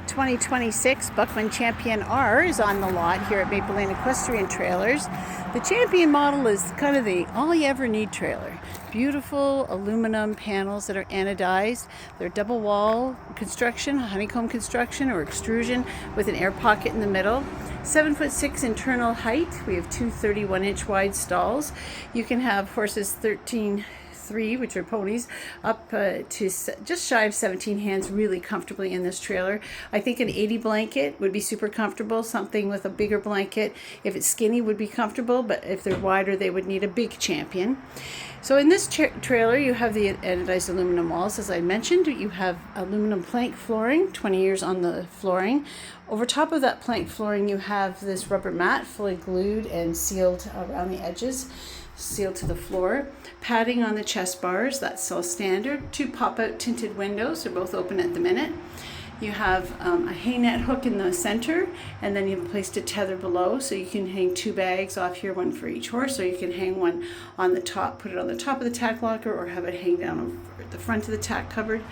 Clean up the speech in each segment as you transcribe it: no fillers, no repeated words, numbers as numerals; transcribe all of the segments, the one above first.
2026 Buckman Champion R is on the lot here at Maple Lane Equestrian Trailers. The Champion model is kind of the all-you-ever-need trailer. Beautiful aluminum panels that are anodized. They're double wall construction, honeycomb construction or extrusion with an air pocket in the middle. 7'6" internal height. We have two 31-inch wide stalls. You can have horses 13.3, which are ponies, up to just shy of 17 hands really comfortably in this trailer. I think an 80 blanket would be super comfortable. Something with a bigger blanket, if it's skinny, would be comfortable, but if they're wider, they would need a big Champion. So in this trailer, you have the anodized aluminum walls, as I mentioned. You have aluminum plank flooring, 20 years on the flooring. Over top of that plank flooring, you have this rubber mat fully glued and sealed around the edges, sealed to the floor. Padding on the chest bars, that's all standard. Two pop-out tinted windows, they're both open at the minute. You have a hang net hook in the center, and then you have a place to tether below, so you can hang two bags off here, one for each horse, or you can hang one on the top, put it on the top of the tack locker, or have it hang down over the front of the tack cupboard.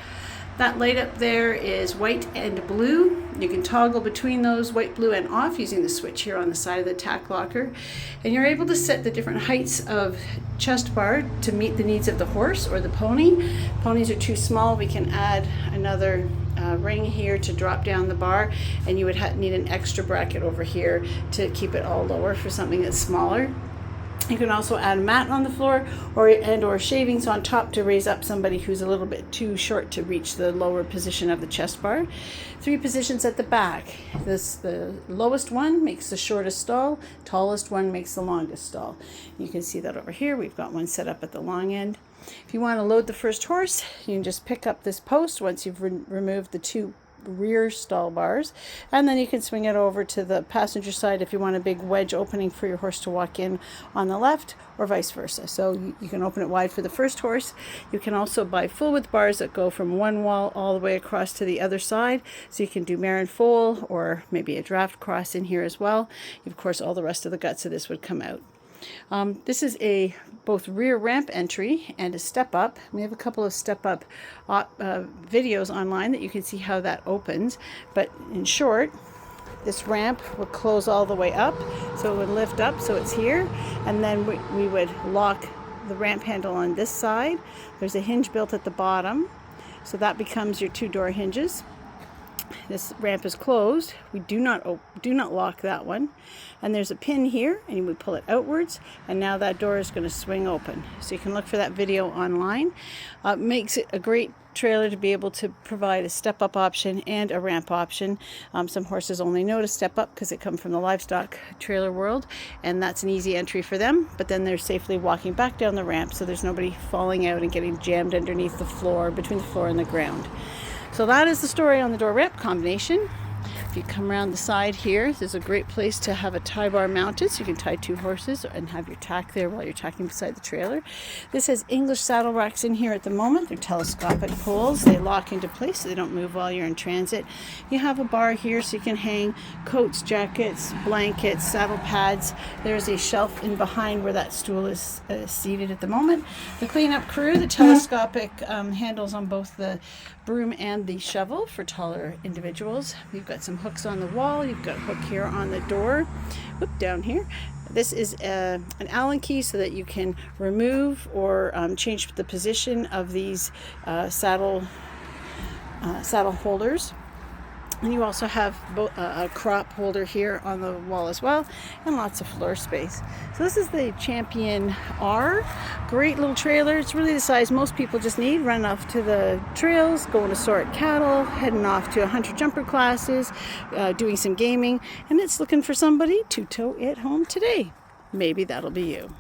That light up there is white and blue. You can toggle between those, white, blue, and off using the switch here on the side of the tack locker. And you're able to set the different heights of chest bar to meet the needs of the horse or the pony. Ponies are too small. We can add another ring here to drop down the bar, and you would need an extra bracket over here to keep it all lower for something that's smaller. You can also add a mat on the floor or shavings on top to raise up somebody who's a little bit too short to reach the lower position of the chest bar. 3 positions at the back. The lowest one makes the shortest stall, tallest one makes the longest stall. You can see that over here. We've got one set up at the long end. If you want to load the first horse, you can just pick up this post once you've removed the 2 rear stall bars, and then you can swing it over to the passenger side if you want a big wedge opening for your horse to walk in on the left, or vice versa. So you can open it wide for the first horse. You can also buy full width bars that go from one wall all the way across to the other side, so you can do mare and foal or maybe a draft cross in here as well. Of course, all the rest of the guts of this would come out. This is a both rear ramp entry and a step up. We have a couple of step up videos online that you can see how that opens, but in short, this ramp will close all the way up, so it would lift up, so it's here, and then we would lock the ramp handle on this side. There's a hinge built at the bottom, so that becomes your 2-door hinges. This ramp is closed. We do not lock that one, and there's a pin here, and we pull it outwards, and now that door is going to swing open. So you can look for that video online. Makes it a great trailer to be able to provide a step-up option and a ramp option. Some horses only know to step up because they come from the livestock trailer world, and that's an easy entry for them, but then they're safely walking back down the ramp, so there's nobody falling out and getting jammed underneath the floor, between the floor and the ground. So that is the story on the door ramp combination. If you come around the side here, there's a great place to have a tie bar mounted, so you can tie 2 horses and have your tack there while you're tacking beside the trailer. This has English saddle racks in here at the moment. They're telescopic poles. They lock into place so they don't move while you're in transit. You have a bar here so you can hang coats, jackets, blankets, saddle pads. There's a shelf in behind where that stool is seated at the moment. The cleanup crew, the telescopic handles on both the broom and the shovel for taller individuals. We've got some hooks on the wall. You've got a hook here on the door. Whoop, down here. This is an Allen key so that you can remove or change the position of these saddle holders. And you also have a crop holder here on the wall as well, and lots of floor space. So this is the Champion R. Great little trailer. It's really the size most people just need. Running off to the trails, going to sort cattle, heading off to hunter jumper classes, doing some gaming, and it's looking for somebody to tow it home today. Maybe that'll be you.